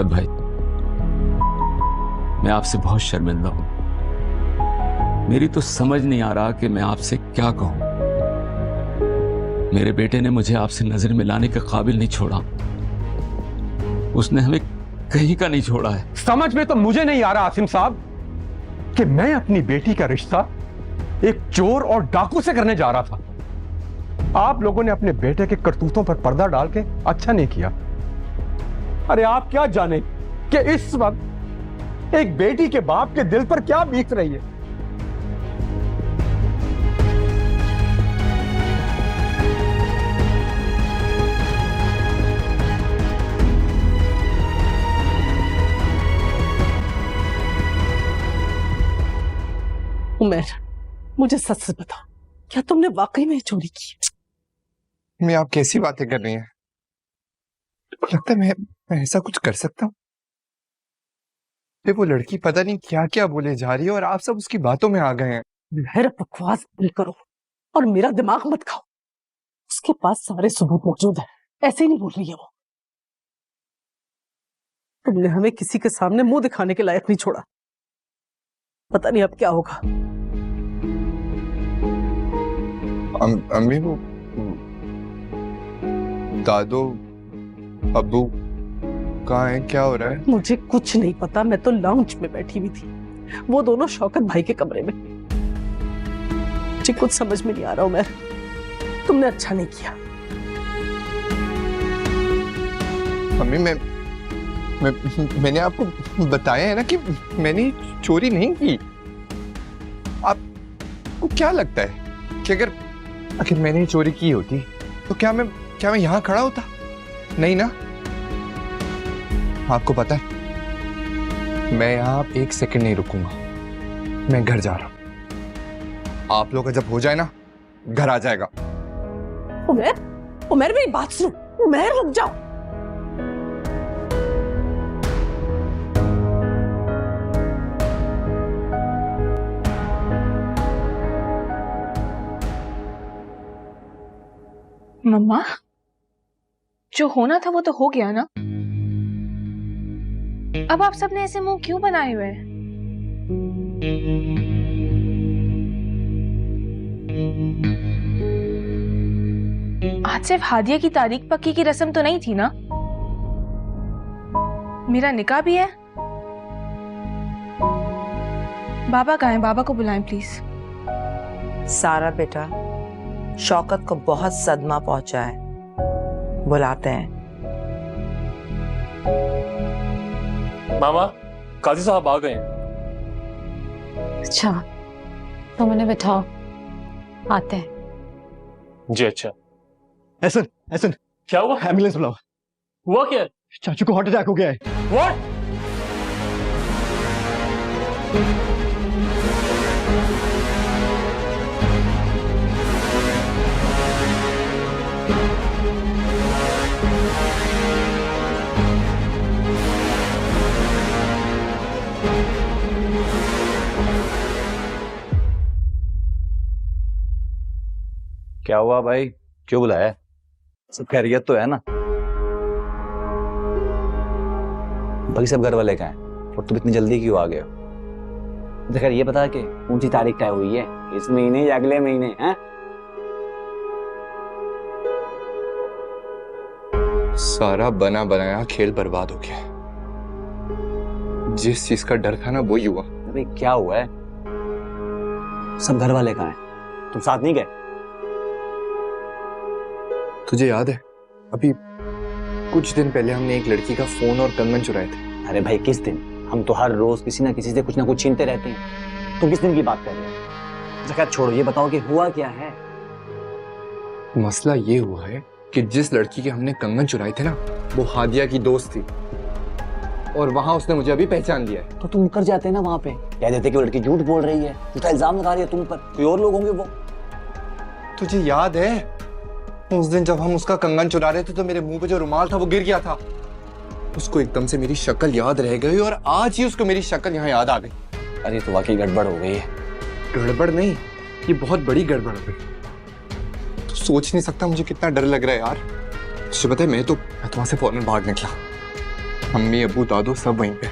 शौकत भाई, मैं आपसे बहुत शर्मिंदा हूं। मेरी तो समझ नहीं आ रहा कि मैं आपसे क्या कहूं। मेरे बेटे ने मुझे आपसे नजर मिलाने के काबिल नहीं छोड़ा। उसने हमें कहीं का नहीं छोड़ा है। समझ में तो मुझे नहीं आ रहा आसिम साहब कि मैं अपनी बेटी का रिश्ता एक चोर और डाकू से करने जा रहा था। आप लोगों ने अपने बेटे के करतूतों पर पर्दा डाल के अच्छा नहीं किया। अरे आप क्या जाने कि इस वक्त एक बेटी के बाप के दिल पर क्या बीत रही है। उमर, मुझे सच से बताओ, क्या तुमने वाकई में चोरी की? मैं आप कैसी बातें कर रही हैं? लगता है मैं ऐसा कुछ कर सकता हूँ? वो लड़की पता नहीं क्या क्या बोले जा रही है और आप सब उसकी बातों में आ गए हैं। मेरा बकवास बंद करो और मेरा दिमाग मत खाओ। उसके पास सारे सबूत मौजूद हैं, ऐसे ही नहीं बोल रही है वो। तुमने हमें किसी के सामने मुंह दिखाने के लायक नहीं छोड़ा। पता नहीं अब क्या होगा। अम्मी, वो दादो अब्बू कहाँ है? क्या हो रहा है? मुझे कुछ नहीं पता, मैं तो लाउंज में बैठी हुई थी, वो दोनों शौकत भाई के कमरे में। मुझे कुछ समझ में नहीं आ रहा उमर, तुमने अच्छा नहीं किया। मम्मी, मैंने आपको बताया है ना कि मैंने चोरी नहीं की। आपको क्या लगता है कि अगर मैंने चोरी की होती तो क्या मैं यहाँ खड़ा होता? नहीं ना। आपको पता है मैं यहाँ एक सेकंड नहीं रुकूंगा। मैं घर जा रहा हूं। आप लोग का जब हो जाए ना, घर आ जाएगा। उमर मेरी बात सुनो। उमर रुक जाओ। मम्मा, जो होना था वो तो हो गया ना। अब आप सबने ऐसे मुंह क्यों बनाए हुए हैं? आज सिर्फ हादिया की तारीख पक्की की रस्म तो नहीं थी ना? मेरा निकाह भी है। बाबा कहाँ हैं? बाबा को बुलाएं प्लीज। सारा बेटा, शौकत को बहुत सदमा पहुंचा है, बुलाते हैं। मामा, काजी साहब आ गए हैं। अच्छा, तो मैंने बिठाओ, आते हैं। जी अच्छा। ऐसन क्या हुआ? एम्बुलेंस बुलाओ। हुआ क्या? चाचू को हार्ट अटैक हो गया है। What? क्या हुआ भाई, क्यों बुलाया? सब खैरियत तो है ना? बाकी सब घर वाले कहाँ हैं और तुम इतनी जल्दी क्यों आ गए हो? देखो ये पता कि ऊंची तारीख तय हुई है इस महीने या अगले महीने हैं? सारा बना बनाया खेल बर्बाद हो गया। जिस चीज का डर था ना वही हुआ। अरे क्या हुआ है? सब घर वाले कहाँ हैं? तुम साथ नहीं गए? तुझे याद है अभी कुछ दिन पहले हमने एक लड़की का फोन और कंगन चुराए थे। अरे भाई किस दिन? हम तो हर रोज किसी ना किसी से कुछ ना कुछ छीनते रहते हैं। तुम किस दिन की बात कर रहे हो? जगह छोड़ो, ये बताओ कि हुआ क्या है? मसला ये हुआ है कि जिस लड़की के हमने कंगन चुराए थे ना, वो हादिया की दोस्त थी और वहां उसने मुझे अभी पहचान लिया है। तो तुम मुकर जाते ना वहां पे, कह देते कि वो लड़की झूठ बोल रही है, झूठा इल्जाम लगा रही है तुम पर, कोई और लोग होंगे वो। तुझे याद है उस दिन जब हम उसका कंगन चुरा रहे थे तो मेरे मुंह पे जो रुमाल था वो गिर गया था। उसको एकदम से मेरी शक्ल याद रह गई और आज ही उसको मेरी शक्ल यहाँ याद आ गई। अरे तो वाकई गड़बड़ हो गई है। गड़बड़ नहीं, ये बहुत बड़ी गड़बड़ हो गई। तू सोच नहीं सकता मुझे कितना डर लग रहा है यार। तुझे पता है मैं तो वहां से फौरन भाग निकला। मम्मी अब्बू दादू सब वहीं पे।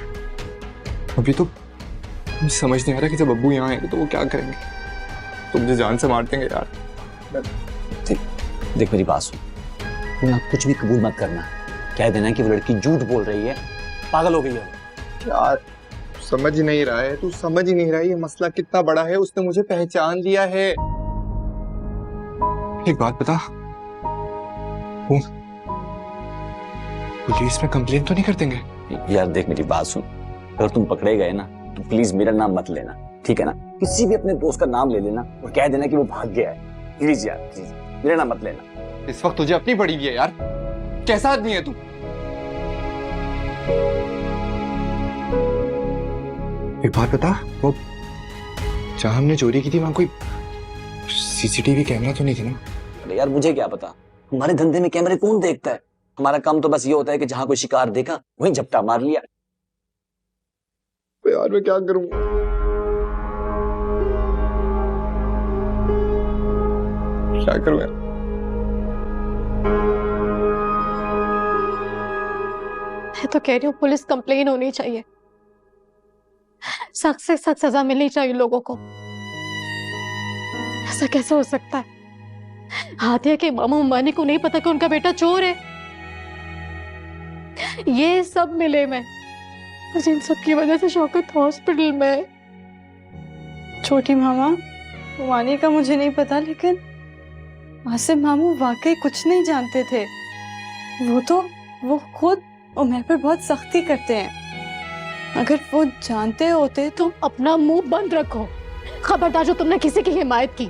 अभी तो मुझे समझ नहीं आ रहा कि जब अब्बू यहाँ आएंगे तो वो क्या करेंगे। तो मुझे जान से मार देंगे यार। देख मेरी बात सुन, तू ना कुछ भी कबूल मत करना। कह देना कि वो लड़की झूठ बोल रही है, पागल हो गई है। यार समझ ही नहीं रहा है, तू समझ ही नहीं रहा है ये मसला कितना बड़ा है। उसने मुझे पहचान लिया है। एक बात बता, वो पुलिस में कंप्लेन तो नहीं कर देंगे? यार देख मेरी बात सुन, अगर तुम पकड़े गए ना तो प्लीज मेरा नाम मत लेना, ठीक है ना? किसी भी अपने दोस्त का नाम ले लेना और कह देना कि वो भाग गया है। प्लीज यार प्लीज, मेरा नाम मत लेना। इस वक्त तुझे अपनी पड़ी हुई है यार। कैसा आदमी है तू? एक बात बता, वो जहां हमने चोरी की थी वहां कोई सीसीटीवी कैमरा तो नहीं थी ना? अरे यार मुझे क्या पता, हमारे धंधे में कैमरे कौन देखता है? हमारा काम तो बस ये होता है कि जहां कोई शिकार देखा वहीं झपटा मार लिया। तो यार मैं क्या करूं? क्या करूं यार? मैं तो कह रही हूँ पुलिस कंप्लेन होनी चाहिए, सख्त से सख्त सजा मिलनी चाहिए लोगों को। ऐसा कैसे हो सकता है? हादिया के मामा मानी को नहीं पता कि उनका बेटा चोर है। ये सब मिले में, और इन सब की वजह से शौकत हॉस्पिटल में है। छोटी मामा, वानी का मुझे नहीं पता, लेकिन आसिम मामू वाकई कुछ नहीं जानते थे। वो खुद उमर पर बहुत सख्ती करते हैं। अगर वो जानते होते तो। तुम अपना मुंह बंद रखो। खबरदार जो तुमने किसी की हिमायत की।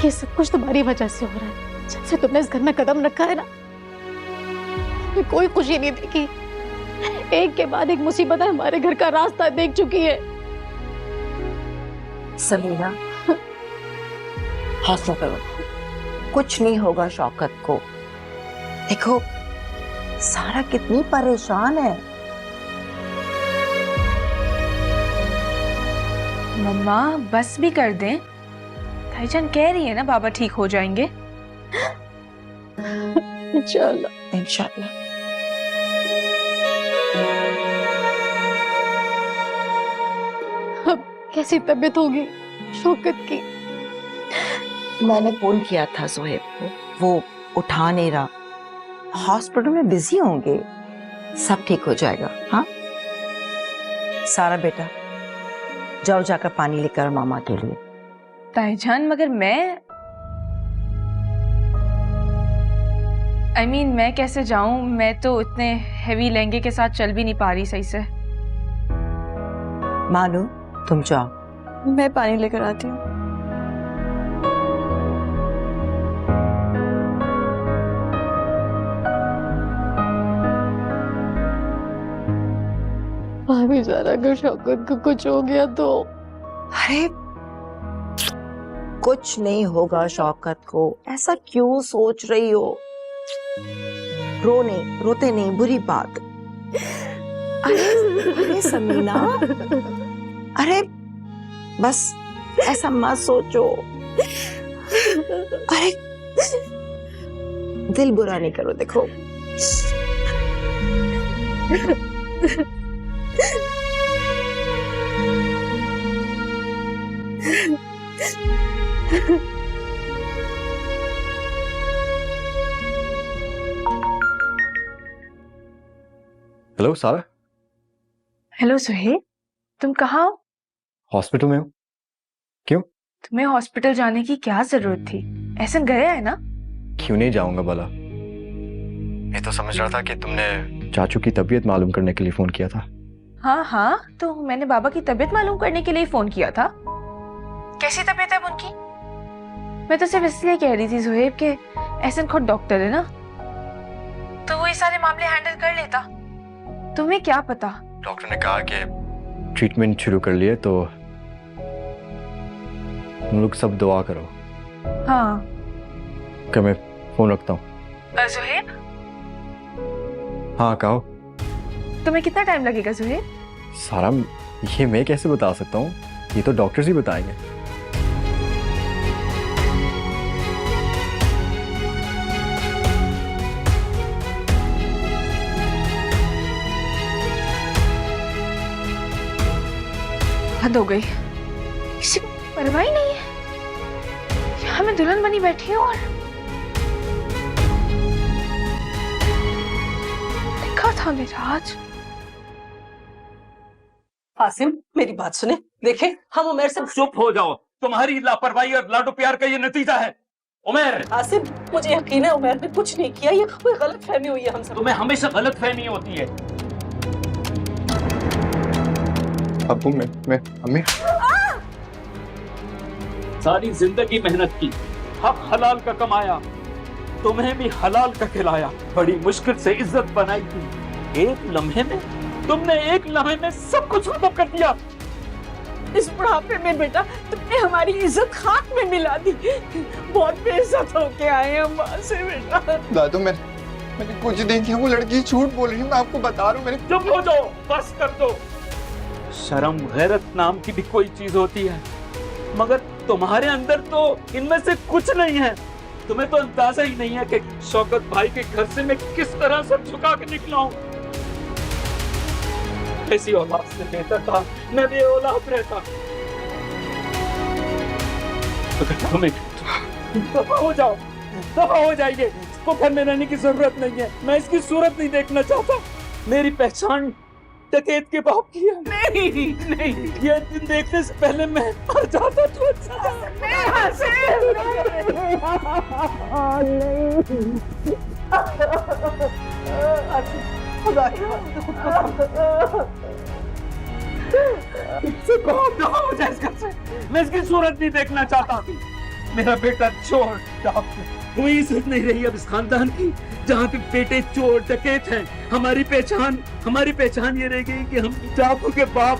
ये सब कुछ तुम्हारी वजह से हो रहा है। जब से तुमने इस घर में कदम रखा है ना, मैं कोई खुशी नहीं देखी। एक के बाद एक मुसीबत हमारे घर का रास्ता देख चुकी है। समीना, हौसला करो, कुछ नहीं होगा शौकत को। देखो सारा कितनी परेशान है। मम्मा बस भी कर दें, ताईजान कह रही है ना बाबा ठीक हो जाएंगे। इंशाल्लाह इंशाल्लाह। अब कैसी तबीयत होगी शौकत की? मैंने फोन किया था जोहेब को, वो उठा नहीं रहा। हॉस्पिटल में बिजी होंगे, सब ठीक हो जाएगा। हाँ सारा बेटा, जाओ जाकर पानी लेकर मामा के लिए। ताईजान मगर मैं मैं कैसे जाऊं? मैं तो इतने हेवी लहंगे के साथ चल भी नहीं पा रही सही से। मानू तुम जाओ, मैं पानी लेकर आती हूँ। भाभी जरा, अगर शौकत को कुछ हो गया तो? अरे कुछ नहीं होगा शौकत को, ऐसा क्यों सोच रही हो? रोते नहीं, बुरी बात। अरे समीना, अरे बस ऐसा मत सोचो। अरे दिल बुरा नहीं करो। देखो हेलो सारा। हेलो सुहेब, तुम कहाँ हो? हॉस्पिटल में हूँ। क्यों? तुम्हें हॉस्पिटल जाने की क्या जरूरत थी? एहसन गया है ना? क्यों नहीं जाऊंगा भला? मैं तो समझ रहा था कि तुमने चाचू की तबीयत मालूम करने के लिए फोन किया था। हाँ, तो मैंने बाबा की तबीयत मालूम करने के लिए फोन किया था। कैसी तबीयत है अब उनकी? मैं तो सिर्फ इसलिए कह रही थी सुहेब के एहसन खुद डॉक्टर है ना, तो वो ये सारे मामले हैंडल कर लेता। तुम्हें क्या पता? डॉक्टर ने कहा कि ट्रीटमेंट शुरू कर लिए, तो तुम लोग सब दुआ करो। हाँ क्या मैं फोन रखता हूँ? सुहेब, हाँ कहो। तुम्हें कितना टाइम लगेगा सुहेब? सारा ये मैं कैसे बता सकता हूँ? ये तो डॉक्टर्स ही बताएंगे। हद हो गई, किसी को परवाह ही नहीं है। यहाँ मैं दुल्हन बनी बैठी हूँ और लिखा था मेरा आज। आसिम मेरी बात सुने, देखे हम उमेर से। चुप हो जाओ, तुम्हारी लापरवाही और लाडो प्यार का ये नतीजा है। उमेर, आसिम मुझे यकीन है उमेर ने कुछ नहीं किया, ये कोई गलत फहमी हुई है हम सब। तुम्हें हमेशा गलत फहमी होती है। अबू मैं हमें सारी जिंदगी मेहनत की, हक हलाल का कमाया, तुम्हें भी हलाल का खिलाया, बड़ी मुश्किल से इज्जत बनाई थी। एक लम्हे में सब कुछ खत्म कर दिया। इस बुढ़ापे में बेटा तुमने हमारी इज्जत खाक में मिला दी। बहुत बेइज्जत होके आए हम वहां से बेटा। दादू मैंने कुछ नहीं किया, वो लड़की झूठ बोल रही है, मैं आपको बता रहा हूँ। मैंने चुप हो जाओ, बस कर दो। शर्म गैरत नाम की भी कोई चीज होती है, मगर तुम्हारे अंदर तो इनमें से कुछ नहीं है। तुम्हें तो अंदाजा ही नहीं है कि शौकत भाई के घर से मैं किस तरह सर झुका के निकला हूँ। ऐसी औलाद से बेहतर था मैं भी औलाद रहता। तुम्हें दफा हो जाओ, दफा हो जाइए। इसको घर में रहने की जरूरत नहीं है, मैं इसकी सूरत नहीं देखना चाहता। मेरी पहचान डकैत के बाप की है। नहीं, ये दिन देखने से पहले मैं मर जाता तो अच्छा हो जाए इसका से। मैं इसकी सूरत नहीं देखना चाहता। मेरा बेटा चोर डाकू, कोई इज्जत नहीं रही अब इस खानदान की, जहाँ पे बेटे चोर डकैत हैं। हमारी पहचान ये रह गई कि हम डाकू के बाप।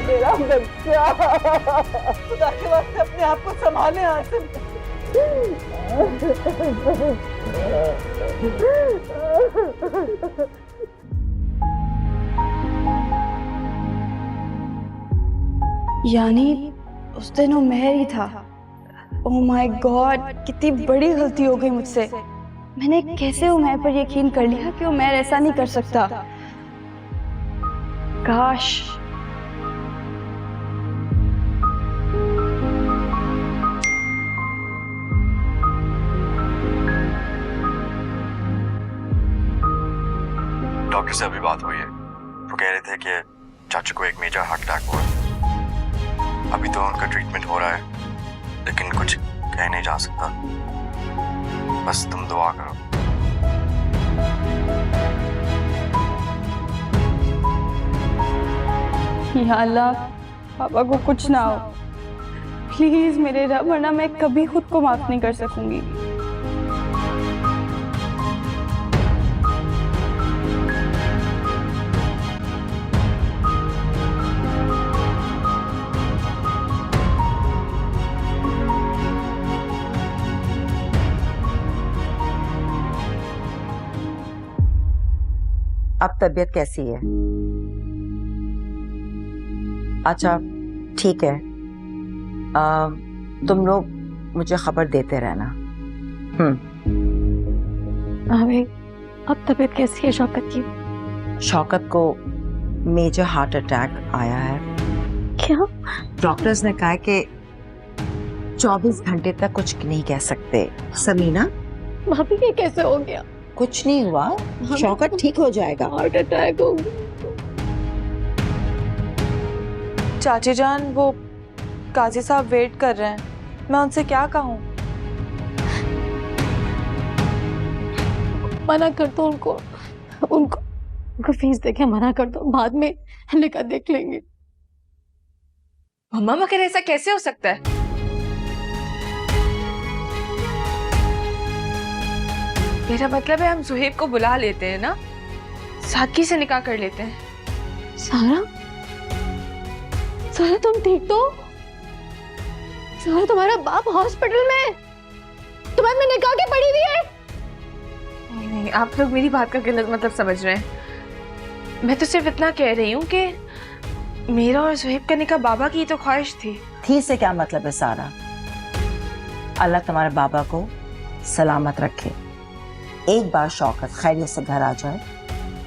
मेरा बच्चा, खुदा के वास्ते अपने आप को संभाले आसिम। यानी उस दिन वो मेहर ही था। ओह माय गॉड, कितनी बड़ी गलती हो गई मुझसे। मैंने कैसे उमैर पर यकीन कर लिया कि उमैर ऐसा नहीं कर सकता। काश डॉक्टर से अभी बात हुई है, वो कह रहे थे कि चाचू को एक मेजर हार्ट अटैक हुआ। अभी तो उनका ट्रीटमेंट हो रहा है, लेकिन कुछ कह नहीं जा सकता। बस तुम दुआ करो। या अल्लाह, पापा को कुछ ना हो प्लीज मेरे रब, वरना मैं कभी खुद को माफ नहीं कर सकूंगी। अब तबीयत कैसी है? अच्छा ठीक है, तुम लोग मुझे खबर देते रहना। भाभी अब तबीयत कैसी है शौकत की? शौकत को मेजर हार्ट अटैक आया है। क्या? डॉक्टर्स ने कहा कि 24 घंटे तक कुछ नहीं कह सकते। समीना भाभी ये कैसे हो गया? कुछ नहीं हुआ, शौकत ठीक हो जाएगा। हार्ट अटैक हो गया। चाची जान, वो काजी साहब वेट कर रहे हैं, मैं उनसे क्या कहूँ? मना कर दो उनको फीस देके मना कर दो, बाद में लिखा देख लेंगे। मम्मा मगर ऐसा कैसे हो सकता है? मेरा मतलब है हम सुहेब को बुला लेते हैं ना, सादगी से निकाह कर लेते हैं। सारा तुम ठीक तो? सारा तुम्हारा बाप हॉस्पिटल में तुम्हें में निकाह के पड़ी हुई है। नहीं, आप लोग मेरी बात का गलत मतलब समझ रहे हैं। मैं तो सिर्फ इतना कह रही हूँ कि मेरा और सुहेब का निकाह बाबा की तो ख्वाहिश थी से क्या मतलब है सारा? अल्लाह तुम्हारे बाबा को सलामत रखे। एक बार शौकत खैरियत से घर आ जाए,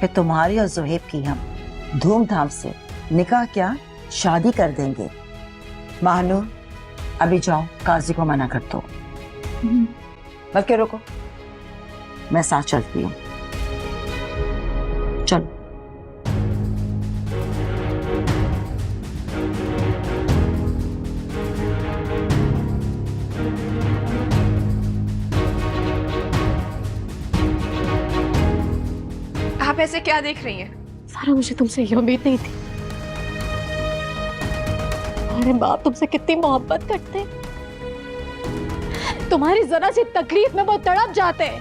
फिर तुम्हारी और जोहेब की हम धूमधाम से निकाह क्या शादी कर देंगे। महानूर अभी जाओ काजी को मना कर दो। मत के रोको, मैं साथ चलती हूँ। चलो। आप ऐसे क्या देख रही हैं? सारा मुझे तुमसे ये उम्मीद नहीं थी। तुम्हारे बाप तुमसे कितनी मोहब्बत करते हैं, तुम्हारी जरा सी तकलीफ में वो तड़प जाते हैं,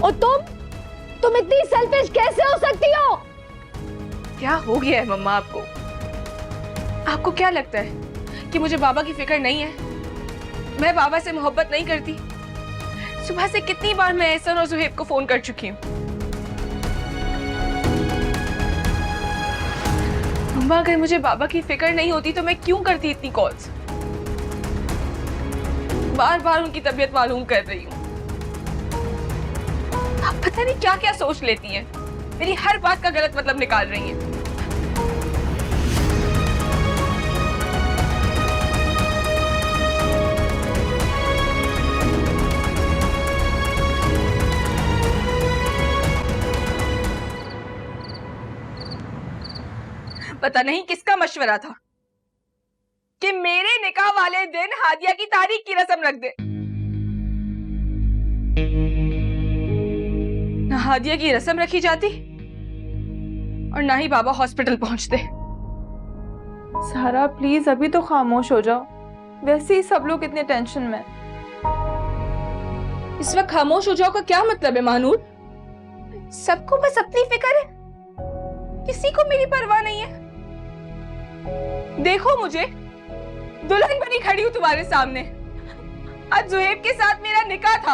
और तुम इतनी सेल्फिश कैसे हो सकती हो? क्या हो गया है मम्मा आपको? आपको क्या लगता है कि मुझे बाबा की फिक्र नहीं है? मैं बाबा से मोहब्बत नहीं करती? सुबह से कितनी बार मैं एहसन और जुहेब को फोन कर चुकी हूँ। मम्मा अगर मुझे बाबा की फिक्र नहीं होती तो मैं क्यों करती इतनी कॉल्स? बार बार उनकी तबीयत मालूम कर रही हूँ। आप पता नहीं क्या क्या सोच लेती हैं, मेरी हर बात का गलत मतलब निकाल रही हैं। पता नहीं किसका मशवरा था कि मेरे निकाह वाले दिन हादिया की तारीख की रस्म रख दे। ना हादिया की रस्म रखी जाती और ना ही बाबा हॉस्पिटल पहुंचते। सारा प्लीज अभी तो खामोश हो जाओ, वैसे ही सब लोग इतने टेंशन में। इस वक्त खामोश हो जाओ का क्या मतलब है महानूर? सबको बस अपनी फिक्र है, किसी को मेरी परवाह नहीं है। देखो मुझे दुल्हन बनी खड़ी हूं तुम्हारे सामने। आज जुहेब के साथ मेरा निकाह था,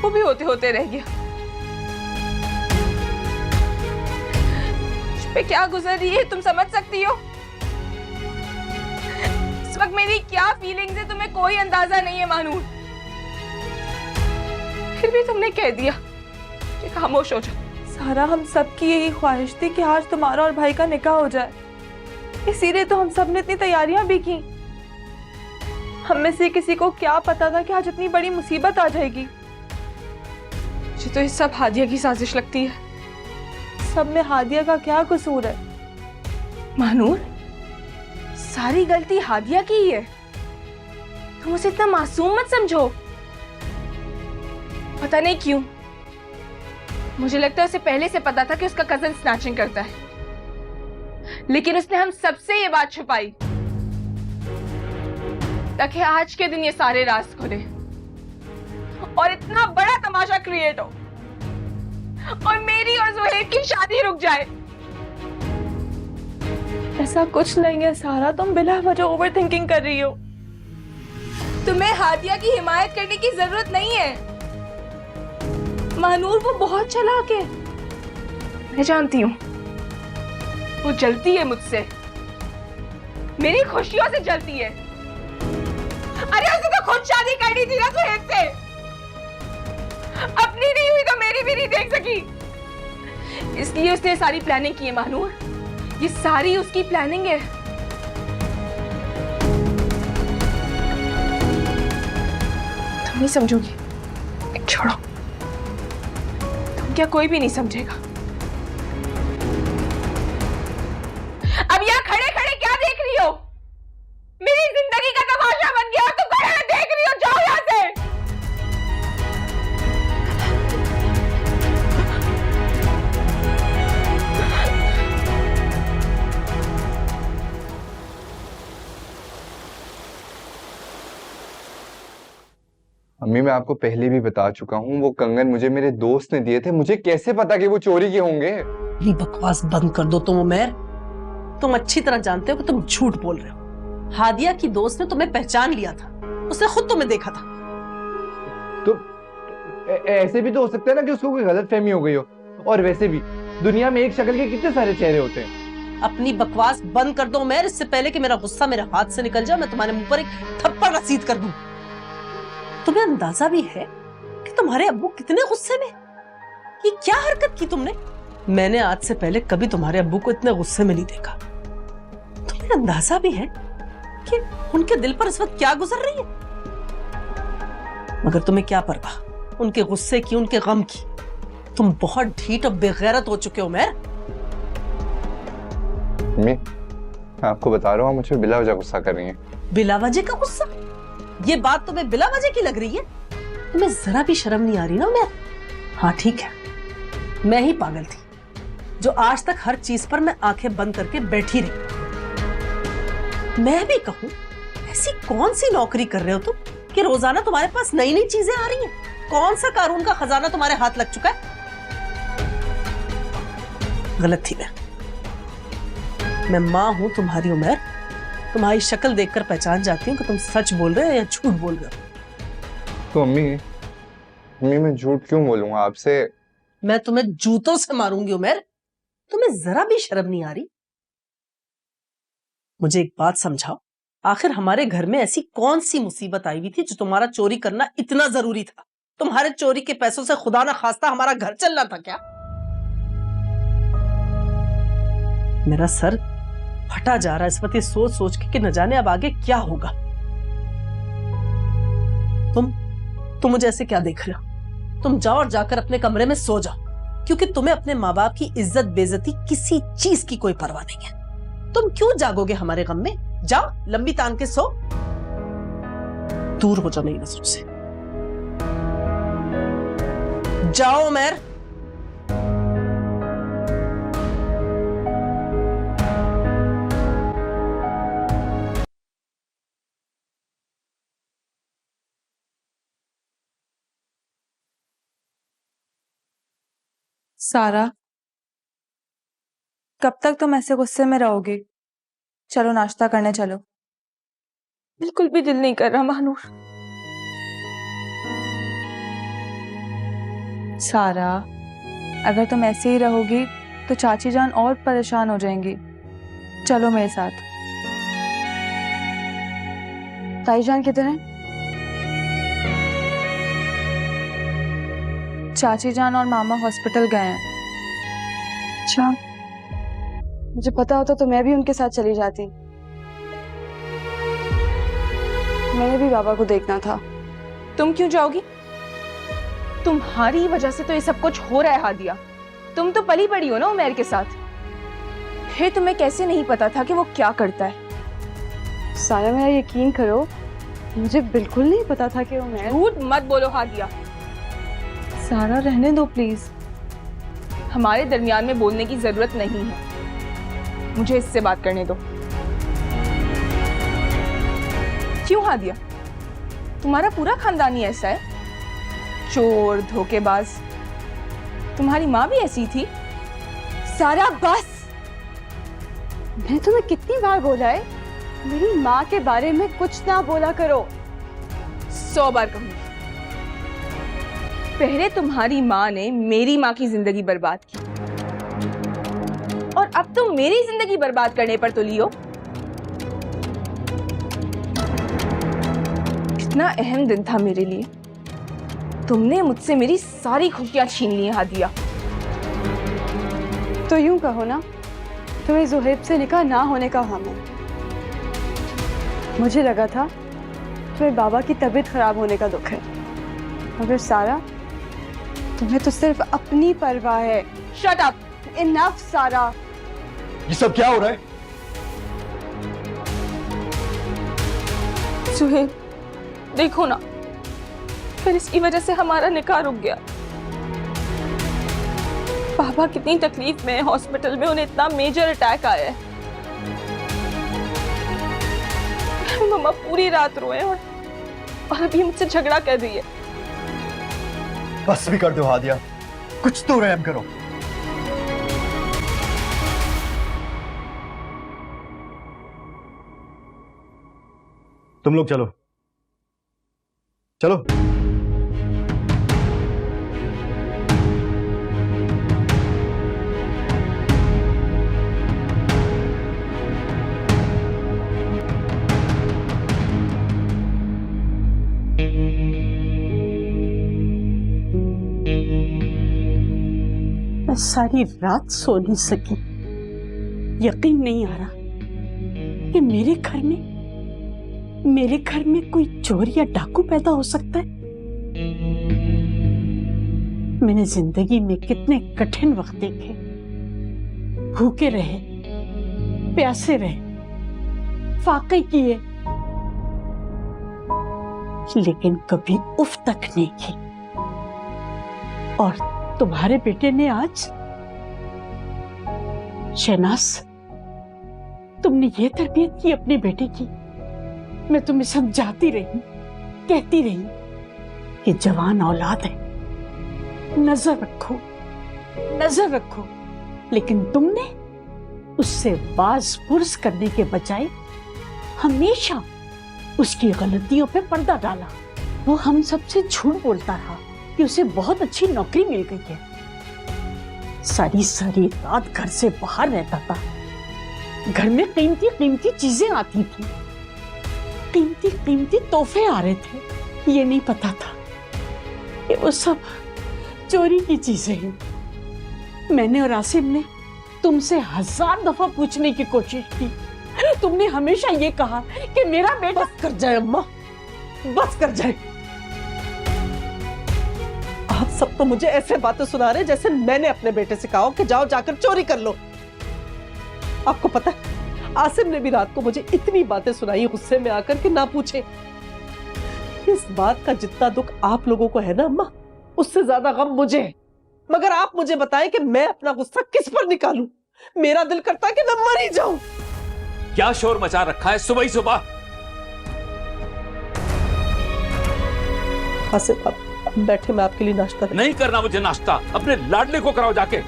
वो भी होते होते रह गया। इस पे क्या गुजर रही है तुम समझ सकती हो? इस वक्त मेरी क्या फीलिंग्स है तुम्हें कोई अंदाजा नहीं है महानूर। फिर भी तुमने कह दिया कि खामोश हो जाओ। सारा हम सबकी यही ख्वाहिश थी कि आज तुम्हारा और भाई का निकाह हो जाए, इसीलिए तो हम सब ने इतनी तैयारियां भी की। हम में से किसी को क्या पता था कि आज इतनी बड़ी मुसीबत आ जाएगी। मुझे तो ये सब हादिया की साजिश लगती है। सब में हादिया का क्या कसूर है? महानूर, सारी गलती हादिया की ही है। तुम उसे इतना मासूम मत समझो। पता नहीं क्यों मुझे लगता है उसे पहले से पता था कि उसका कजन स्नैचिंग करता है, लेकिन उसने हम सबसे ये बात छुपाई ताकि आज के दिन ये सारे राज खुले और इतना बड़ा तमाशा क्रिएट हो और मेरी और जुहेब की शादी रुक जाए। ऐसा कुछ नहीं है सारा, तुम बिला वजह ओवर थिंकिंग कर रही हो। तुम्हें हादिया की हिमायत करने की जरूरत नहीं है। महानूर वो बहुत चालाक है, मैं जानती हूँ। वो जलती है मुझसे, मेरी खुशियों से जलती है। अरे उसे तो खुद शादी करनी थी ना जुहेब से, अपनी नहीं हुई तो मेरी भी नहीं देख सकी, इसलिए उसने सारी प्लानिंग की है। महानूर, ये सारी उसकी प्लानिंग है। तुम नहीं समझोगी, छोड़ो, तुम क्या कोई भी नहीं समझेगा। अब यहाँ खड़े खड़े क्या देख रही हो? मेरी जिंदगी का तमाशा बन गया और तुम खड़े खड़े देख रही हो। जाओ यहाँ से। अम्मी, मैं आपको पहले भी बता चुका हूँ, वो कंगन मुझे मेरे दोस्त ने दिए थे। मुझे कैसे पता कि वो चोरी के होंगे? ये बकवास बंद कर दो तुम उमैर। तुम अच्छी तरह जानते हो कि तुम झूठ बोल रहे हो। हादिया की दोस्त ने तुम्हें पहचान लिया था, उसने खुद तुम्हें देखा था। तो ऐसे भी तो हो सकता है ना कि उसको कोई गलतफहमी हो गई हो। और वैसे भी दुनिया में एक शक्ल के कितने सारे चेहरे होते हैं। अपनी बकवास बंद कर दो उमैर, इससे पहले कि मेरा गुस्सा मेरे हाथ से निकल जाए, मैं तुम्हारे मुंह पर एक थप्पड़ रसीद कर दूं। तुम्हें अंदाजा भी है कि तुम्हारे अब्बू कितने गुस्से में, ये क्या हरकत की तुमने? मैंने आज से पहले कभी तुम्हारे अब्बू को इतने गुस्से में नहीं देखा। तुम्हें अंदाजा भी है कि उनके दिल पर इस वक्त क्या गुजर रही है? मगर तुम्हें क्या परवाह उनके गुस्से की, उनके गम की। तुम बहुत ढीठ और बेगैरत हो चुके हो उमैर। मैं आपको बता रहा हूँ, मुझे बिला वजह गुस्सा कर रही है। बिला वजह का गुस्सा? ये बात तुम्हें बिला वजह की लग रही है? तुम्हें जरा भी शर्म नहीं आ रही ना उमैर? हाँ ठीक है, मैं ही पागल थी जो आज तक हर चीज पर मैं आंखें बंद करके बैठी रही। मैं भी कहूं, ऐसी कौन सी नौकरी कर रहे हो तुम कि रोजाना तुम्हारे पास नई नई चीजें आ रही हैं? कौन सा कानून का खजाना तुम्हारे हाथ लग चुका है? गलत थी मैं मां हूं तुम्हारी उमैर। तुम्हारी शक्ल देखकर पहचान जाती हूँ कि तुम सच बोल रहे हो या झूठ बोल रहे हो। तो अम्मी मैं झूठ क्यों बोलूंगा आपसे? मैं तुम्हें जूतों से मारूंगी उमैर। तुम्हें जरा भी शर्म नहीं आ रही? मुझे एक बात समझाओ, आखिर हमारे घर में ऐसी कौन सी मुसीबत आई हुई थी जो तुम्हारा चोरी करना इतना जरूरी था? तुम्हारे चोरी के पैसों से खुदा ना खास्ता हमारा घर चलना था क्या? मेरा सर फटा जा रहा है इस वक्त ये सोच सोच के कि न जाने अब आगे क्या होगा। तुम मुझे ऐसे क्या देख रहे हो? तुम जाओ और जाकर अपने कमरे में सो जाओ, क्योंकि तुम्हें अपने माँ बाप की इज्जत बेइज्जती किसी चीज की कोई परवाह नहीं है। तुम क्यों जागोगे हमारे गम में? जाओ लंबी तान के सो, दूर हो जाओ मेरी नजरों से। जाओ उमैर। सारा, कब तक तुम ऐसे गुस्से में रहोगे? चलो नाश्ता करने चलो। बिल्कुल भी दिल नहीं कर रहा महानूर। सारा, अगर तुम ऐसे ही रहोगी तो चाची जान और परेशान हो जाएंगी। चलो मेरे साथ। ताई जान किधर है? चाची जान और मामा हॉस्पिटल गए हैं। अच्छा, मुझे पता होता तो मैं भी उनके साथ चली जाती। मैंने भी बाबा को देखना था। तुम क्यों जाओगी? तुम्हारी वजह से तो ये सब कुछ हो रहा है हादिया। तुम तो पली पड़ी हो ना उमैर के साथ, फिर तुम्हें कैसे नहीं पता था कि वो क्या करता है? सारा, मेरा यकीन करो, मुझे बिल्कुल नहीं पता था कि उमैर। झूठ मत बोलो हादिया। सारा, रहने दो प्लीज। हमारे दरमियान में बोलने की जरूरत नहीं है, मुझे इससे बात करने दो। क्यों हादिया, तुम्हारा पूरा खानदान ही ऐसा है? चोर, धोखेबाज। तुम्हारी माँ भी ऐसी थी। सारा बस, मैं तुम्हें कितनी बार बोला है मेरी माँ के बारे में कुछ ना बोला करो। 100 बार कहूंगी। पहले तुम्हारी माँ ने मेरी माँ की जिंदगी बर्बाद की और अब तुम मेरी जिंदगी बर्बाद करने पर तुली हो। कितना अहम दिन था मेरे लिए। तुमने मुझसे मेरी सारी खुशियां छीन ली हादिया। तो यूं कहो ना, तुम्हें ज़ुहैब से निकाह ना होने का गम है। मुझे लगा था तुम्हें बाबा की तबीयत खराब होने का दुख है, मगर सारा, तुम्हें तो सिर्फ अपनी परवाह है। Shut up. इनफ सारा। ये सब क्या हो रहा है? सुहेब, देखो ना, फिर इसकी वजह से हमारा निकाह रुक गया। पापा कितनी तकलीफ में है हॉस्पिटल में, उन्हें इतना मेजर अटैक आया है। मम्मा पूरी रात रोए और अभी मुझसे झगड़ा कर रही है। बस भी कर दो हादिया, कुछ तो रहम करो। तुम लोग चलो चलो। मैं सारी रात सो नहीं सकी। यकीन नहीं आ रहा कि मेरे घर में कोई चोर या डाकू पैदा हो सकता है। मैंने जिंदगी में कितने कठिन वक्त देखे, भूखे रहे, प्यासे रहे, फाके किए, लेकिन कभी उफ तक नहीं की। और तुम्हारे बेटे ने आज, शहनाज, तुमने ये तरबियत की अपने बेटे की। मैं तुम्हें समझाती रही, कहती रही कि जवान औलाद है, नजर रखो, नजर रखो, लेकिन तुमने उससे बाज पुरस करने के बजाय हमेशा उसकी गलतियों पे पर्दा डाला। वो हम सबसे झूठ बोलता रहा कि उसे बहुत अच्छी नौकरी मिल गई है। सारी सारी रात घर से बाहर रहता था। घर में कीमती कीमती चीजें आती थी, कीमती कीमती तोहफे आ रहे थे। ये नहीं पता था कि वो सब चोरी की चीजें हैं। मैंने और आसिम ने तुमसे 1000 दफा पूछने की कोशिश की। तुमने हमेशा ये कहा कि मेरा बेटा। बस कर जाए अम्मा, बस कर जाए। आप सब तो मुझे ऐसे बातें सुना रहे जैसे मैंने अपने बेटे से कहा कि जाओ जाकर चोरी कर लो। आपको पता है, आसिम ने भी रात को मुझे इतनी बातें सुनाई गुस्से में आकर कि ना पूछे। इस बात का जितना दुख आप लोगों को है ना अम्मा, उससे ज्यादा गम मुझे है। मगर आप मुझे बताएं कि मैं अपना गुस्सा किस पर निकालूं? मेरा दिल करता है कि मैं मर ही जाऊं। क्या शोर मचा रखा है सुबह ही सुबह? आसिफ, आप बैठे, मैं आपके लिए नाश्ता नहीं करना मुझे नाश्ता, अपने लाडले को कराओ जाके।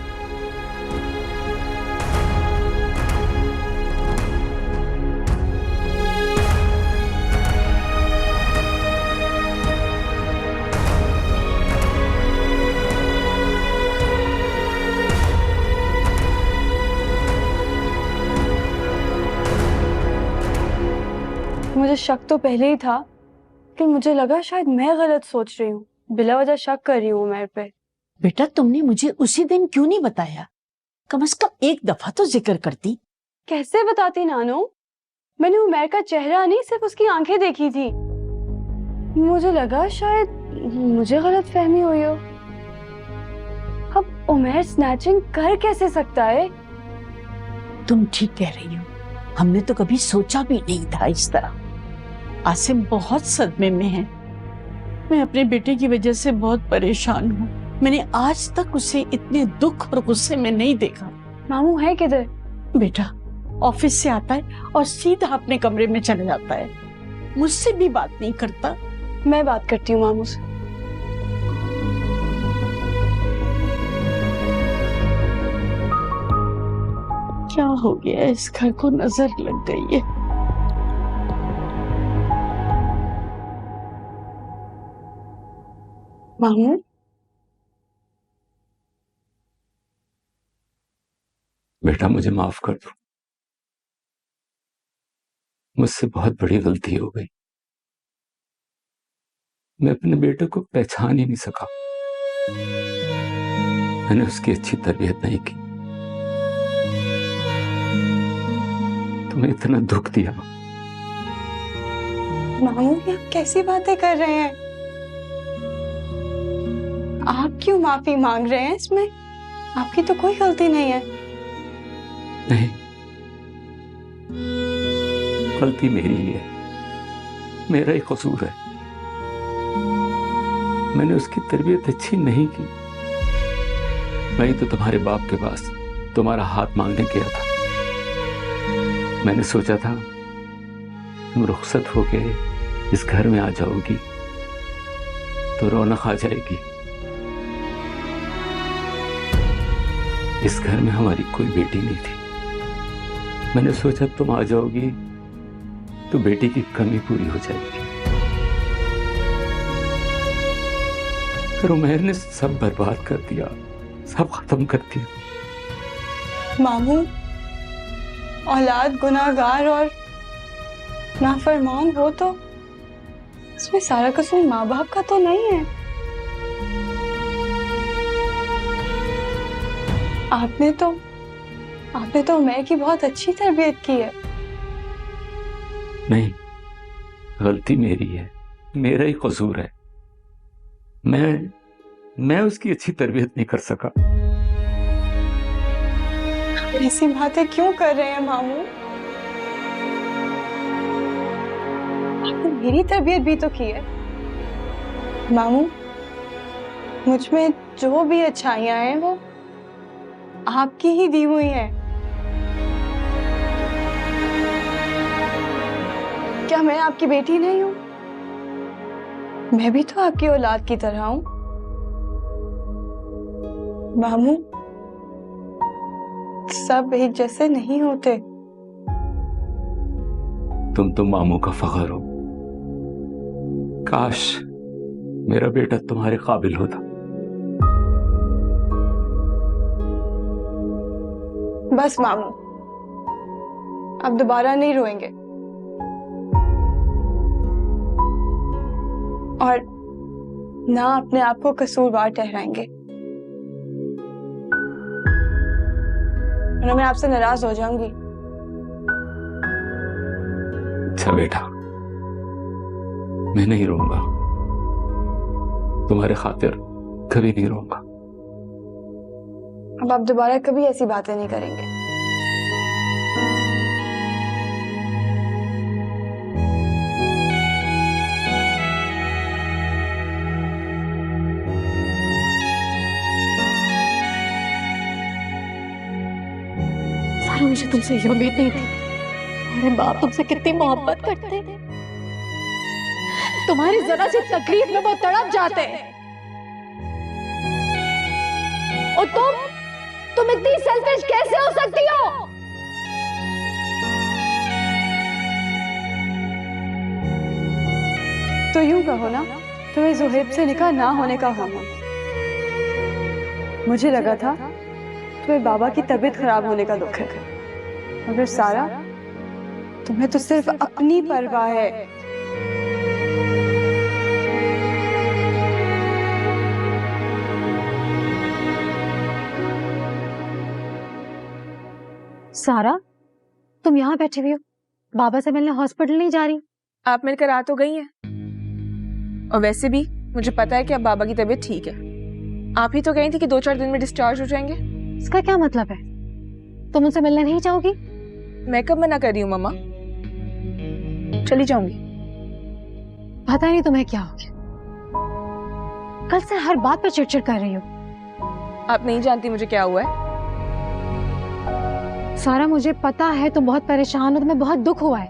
मुझे शक तो पहले ही था, लेकिन मुझे लगा शायद मैं गलत सोच रही हूँ, बिला वजह शक कर रही हूँ उमर पे। बेटा, तुमने मुझे उसी दिन क्यों नहीं बताया? कम से कम एक दफा तो जिक्र करती। कैसे बताती नानो? मैंने उमर का चेहरा नहीं, सिर्फ उसकी आंखें देखी थी। मुझे लगा शायद मुझे गलत फहमी हुई हो। अब उमर स्नैचिंग कर कैसे सकता है? तुम ठीक कह रही हो, हमने तो कभी सोचा भी नहीं था इस तरह। आसिम बहुत सदमे में है। मैं अपने बेटे की वजह से बहुत परेशान हूँ। मैंने आज तक उसे इतने दुख और गुस्से में नहीं देखा। मामू है किधर? बेटा ऑफिस से आता है और सीधा अपने कमरे में चला जाता है, मुझसे भी बात नहीं करता। मैं बात करती हूँ मामू से। क्या हो गया, इस घर को नजर लग गई है। मामू, बेटा मुझे माफ कर दो, मुझसे बहुत बड़ी गलती हो गई। मैं अपने बेटे को पहचान ही नहीं सका। मैंने उसकी अच्छी तरबियत नहीं की, तुम्हें इतना दुख दिया। मामू, ये आप कैसी बातें कर रहे हैं? आप क्यों माफी मांग रहे हैं? इसमें आपकी तो कोई गलती नहीं है। नहीं, गलती मेरी ही है, मेरा ही कसूर है। मैंने उसकी तरबियत अच्छी नहीं की। मैं ही तो तुम्हारे बाप के पास तुम्हारा हाथ मांगने गया था। मैंने सोचा था तुम रुखसत होके इस घर में आ जाओगी तो रौनक आ जाएगी। इस घर में हमारी कोई बेटी नहीं थी। मैंने सोचा तुम आ जाओगी तो बेटी की कमी पूरी हो जाएगी। फिर उमर ने सब बर्बाद कर दिया, सब खत्म कर दिया। मामू, औलाद गुनाहगार और नाफरमान हो तो इसमें सारा कसूर माँ बाप का तो नहीं है। आपने तो मैं की बहुत अच्छी तरबियत की है। नहीं, गलती मेरी है, मेरा ही कसूर है। मैं उसकी अच्छी तरबियत नहीं कर सका। ऐसी बातें क्यों कर रहे हैं मामू? आपने मेरी तरबियत भी तो की है मामू। मुझ में जो भी अच्छाइयां हैं वो आपकी ही दी हुई हैं। क्या मैं आपकी बेटी नहीं हूं? मैं भी तो आपकी औलाद की तरह हूं मामू। सब एक जैसे नहीं होते। तुम तो मामू का फख्र हो। काश मेरा बेटा तुम्हारे काबिल होता। बस मामू, अब दोबारा नहीं रोएंगे और ना अपने आप को कसूरवार ठहराएंगे, वरना मैं आपसे नाराज हो जाऊंगी। अच्छा बेटा, मैं नहीं रोऊंगा, तुम्हारे खातिर कभी नहीं रोऊंगा। अब आप दोबारा कभी ऐसी बातें नहीं करेंगे। सारा मुझे तुमसे ये उम्मीद नहीं थी। मेरे बाप तुमसे कितनी मोहब्बत करते हैं। तुम्हारी जरा सी तकलीफ में वो तड़प जाते हैं और तुम इतनी सेल्फिश कैसे हो सकती हो? तो यूं कहो ना, तुम्हें ज़ुहैब से निकाह ना होने का गम है। मुझे लगा था तुम्हें बाबा की तबीयत खराब होने का दुख है, मगर सारा, तुम्हें तो सिर्फ अपनी परवाह है। सारा, तुम यहाँ बैठी हुई हो, बाबा से मिलने हॉस्पिटल नहीं जा रही? आप मिलकर आ तो गई हैं, और वैसे भी मुझे पता है कि अब बाबा की तबीयत ठीक है। आप ही तो कही थी कि 2-4 दिन में डिस्चार्ज हो जाएंगे। इसका क्या मतलब है? तुम उनसे मिलने नहीं जाओगी? मैं कब मना कर रही हूँ मम्मा, चली जाऊंगी। पता नहीं तुम्हें क्या हो गया, कल से हर बात पर चिड़चिड़ कर रही हो। आप नहीं जानती मुझे क्या हुआ है। सारा, मुझे पता है तुम बहुत परेशान हो, तुम्हें बहुत दुख हुआ है,